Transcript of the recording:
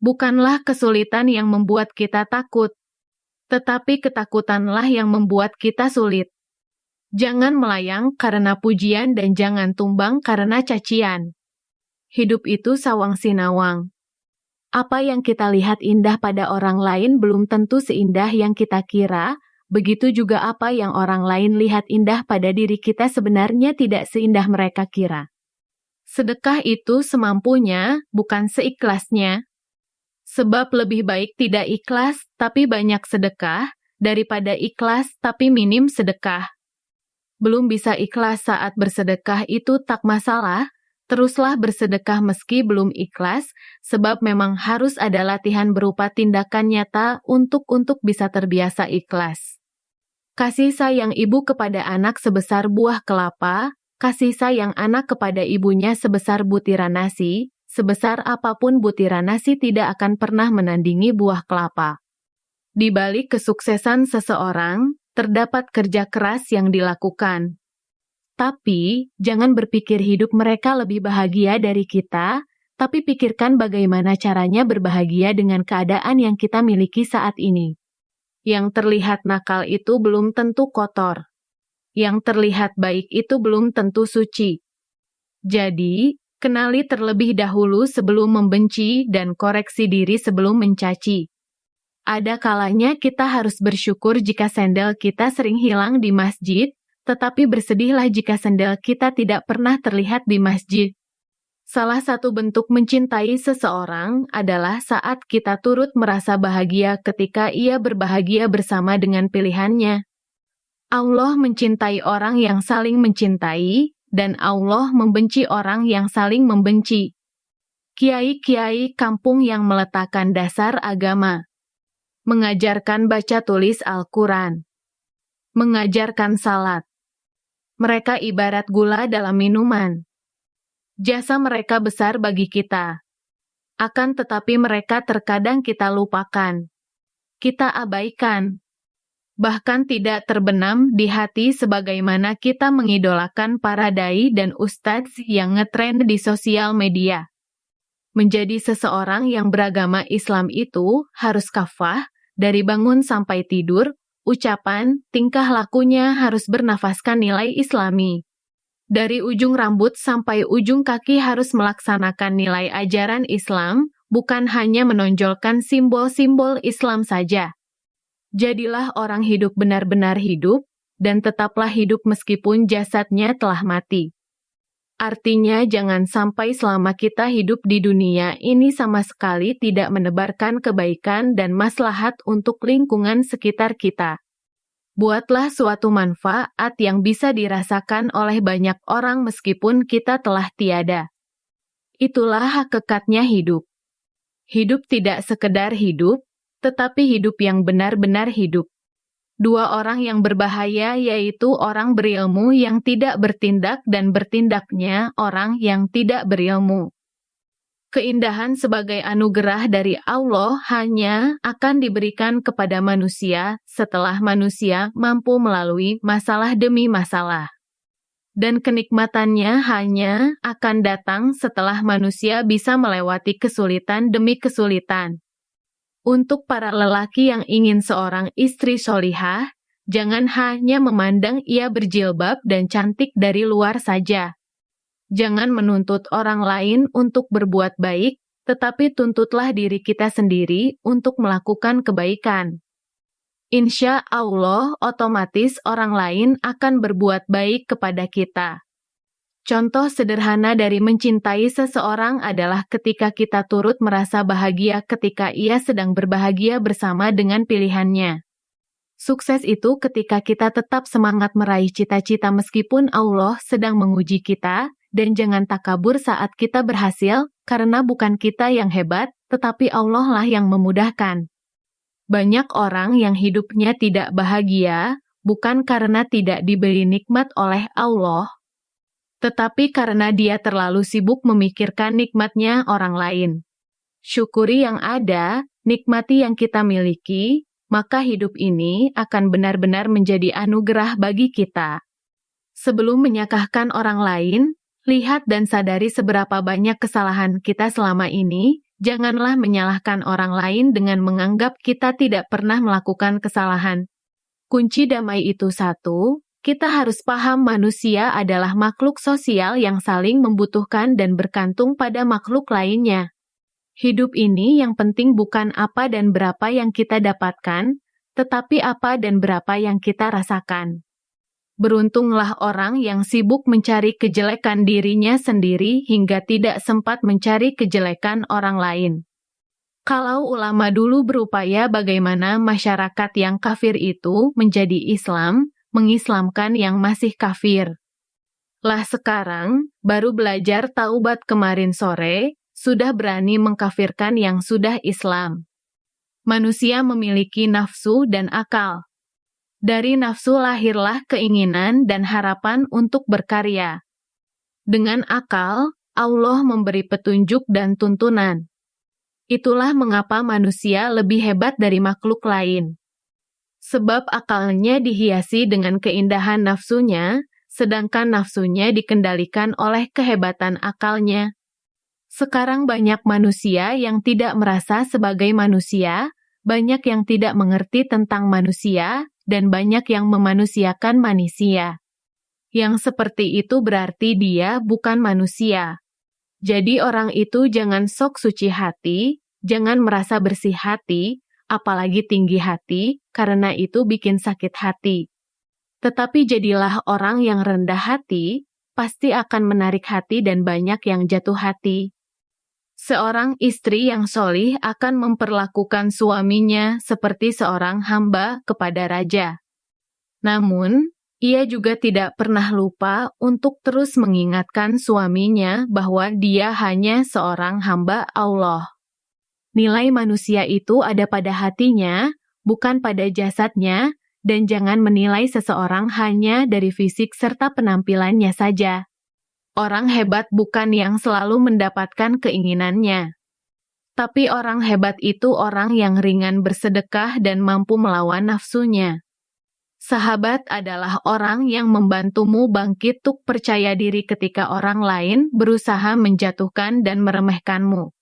Bukanlah kesulitan yang membuat kita takut, tetapi ketakutanlah yang membuat kita sulit. Jangan melayang karena pujian dan jangan tumbang karena cacian. Hidup itu sawang sinawang. Apa yang kita lihat indah pada orang lain belum tentu seindah yang kita kira, begitu juga apa yang orang lain lihat indah pada diri kita sebenarnya tidak seindah mereka kira. Sedekah itu semampunya, bukan seikhlasnya. Sebab lebih baik tidak ikhlas tapi banyak sedekah, daripada ikhlas tapi minim sedekah. Belum bisa ikhlas saat bersedekah itu tak masalah, teruslah bersedekah meski belum ikhlas, sebab memang harus ada latihan berupa tindakan nyata untuk bisa terbiasa ikhlas. Kasih sayang ibu kepada anak sebesar buah kelapa, kasih sayang anak kepada ibunya sebesar butiran nasi, sebesar apapun butiran nasi tidak akan pernah menandingi buah kelapa. Di balik kesuksesan seseorang, terdapat kerja keras yang dilakukan. Tapi, jangan berpikir hidup mereka lebih bahagia dari kita, tapi pikirkan bagaimana caranya berbahagia dengan keadaan yang kita miliki saat ini. Yang terlihat nakal itu belum tentu kotor. Yang terlihat baik itu belum tentu suci. Jadi, kenali terlebih dahulu sebelum membenci dan koreksi diri sebelum mencaci. Ada kalanya kita harus bersyukur jika sendal kita sering hilang di masjid, tetapi bersedihlah jika sendal kita tidak pernah terlihat di masjid. Salah satu bentuk mencintai seseorang adalah saat kita turut merasa bahagia ketika ia berbahagia bersama dengan pilihannya. Allah mencintai orang yang saling mencintai, dan Allah membenci orang yang saling membenci. Kiai-kiai kampung yang meletakkan dasar agama. Mengajarkan baca tulis Al-Quran. Mengajarkan salat. Mereka ibarat gula dalam minuman. Jasa mereka besar bagi kita. Akan tetapi mereka terkadang kita lupakan. Kita abaikan. Bahkan tidak terbenam di hati sebagaimana kita mengidolakan para dai dan ustadz yang ngetrend di sosial media. Menjadi seseorang yang beragama Islam itu harus kafah, dari bangun sampai tidur, ucapan, tingkah lakunya harus bernafaskan nilai Islami. Dari ujung rambut sampai ujung kaki harus melaksanakan nilai ajaran Islam, bukan hanya menonjolkan simbol-simbol Islam saja. Jadilah orang hidup benar-benar hidup, dan tetaplah hidup meskipun jasadnya telah mati. Artinya jangan sampai selama kita hidup di dunia ini sama sekali tidak menebarkan kebaikan dan maslahat untuk lingkungan sekitar kita. Buatlah suatu manfaat yang bisa dirasakan oleh banyak orang meskipun kita telah tiada. Itulah hakikatnya hidup. Hidup tidak sekedar hidup, tetapi hidup yang benar-benar hidup. Dua orang yang berbahaya yaitu orang berilmu yang tidak bertindak dan bertindaknya orang yang tidak berilmu. Keindahan sebagai anugerah dari Allah hanya akan diberikan kepada manusia setelah manusia mampu melalui masalah demi masalah. Dan kenikmatannya hanya akan datang setelah manusia bisa melewati kesulitan demi kesulitan. Untuk para lelaki yang ingin seorang istri solihah, jangan hanya memandang ia berjilbab dan cantik dari luar saja. Jangan menuntut orang lain untuk berbuat baik, tetapi tuntutlah diri kita sendiri untuk melakukan kebaikan. Insya Allah, otomatis orang lain akan berbuat baik kepada kita. Contoh sederhana dari mencintai seseorang adalah ketika kita turut merasa bahagia ketika ia sedang berbahagia bersama dengan pilihannya. Sukses itu ketika kita tetap semangat meraih cita-cita meskipun Allah sedang menguji kita, dan jangan takabur saat kita berhasil, karena bukan kita yang hebat, tetapi Allah lah yang memudahkan. Banyak orang yang hidupnya tidak bahagia, bukan karena tidak diberi nikmat oleh Allah, tetapi karena dia terlalu sibuk memikirkan nikmatnya orang lain. Syukuri yang ada, nikmati yang kita miliki, maka hidup ini akan benar-benar menjadi anugerah bagi kita. Sebelum menyakahkan orang lain, lihat dan sadari seberapa banyak kesalahan kita selama ini, Janganlah menyalahkan orang lain dengan menganggap kita tidak pernah melakukan kesalahan. Kunci damai itu satu, kita harus paham manusia adalah makhluk sosial yang saling membutuhkan dan bergantung pada makhluk lainnya. Hidup ini yang penting bukan apa dan berapa yang kita dapatkan, tetapi apa dan berapa yang kita rasakan. Beruntunglah orang yang sibuk mencari kejelekan dirinya sendiri hingga tidak sempat mencari kejelekan orang lain. Kalau ulama dulu berupaya bagaimana masyarakat yang kafir itu menjadi Islam, mengislamkan yang masih kafir. Lah sekarang, baru belajar taubat kemarin sore, sudah berani mengkafirkan yang sudah Islam. Manusia memiliki nafsu dan akal. Dari nafsu lahirlah keinginan dan harapan untuk berkarya. Dengan akal, Allah memberi petunjuk dan tuntunan. Itulah mengapa manusia lebih hebat dari makhluk lain. Sebab akalnya dihiasi dengan keindahan nafsunya, sedangkan nafsunya dikendalikan oleh kehebatan akalnya. Sekarang banyak manusia yang tidak merasa sebagai manusia, banyak yang tidak mengerti tentang manusia, dan banyak yang memanusiakan manusia. Yang seperti itu berarti dia bukan manusia. Jadi orang itu jangan sok suci hati, jangan merasa bersih hati, apalagi tinggi hati, karena itu bikin sakit hati. Tetapi jadilah orang yang rendah hati, pasti akan menarik hati dan banyak yang jatuh hati. Seorang istri yang solih akan memperlakukan suaminya seperti seorang hamba kepada raja. Namun, ia juga tidak pernah lupa untuk terus mengingatkan suaminya bahwa dia hanya seorang hamba Allah. Nilai manusia itu ada pada hatinya, bukan pada jasadnya, dan jangan menilai seseorang hanya dari fisik serta penampilannya saja. Orang hebat bukan yang selalu mendapatkan keinginannya. Tapi orang hebat itu orang yang ringan bersedekah dan mampu melawan nafsunya. Sahabat adalah orang yang membantumu bangkit tuk percaya diri ketika orang lain berusaha menjatuhkan dan meremehkanmu.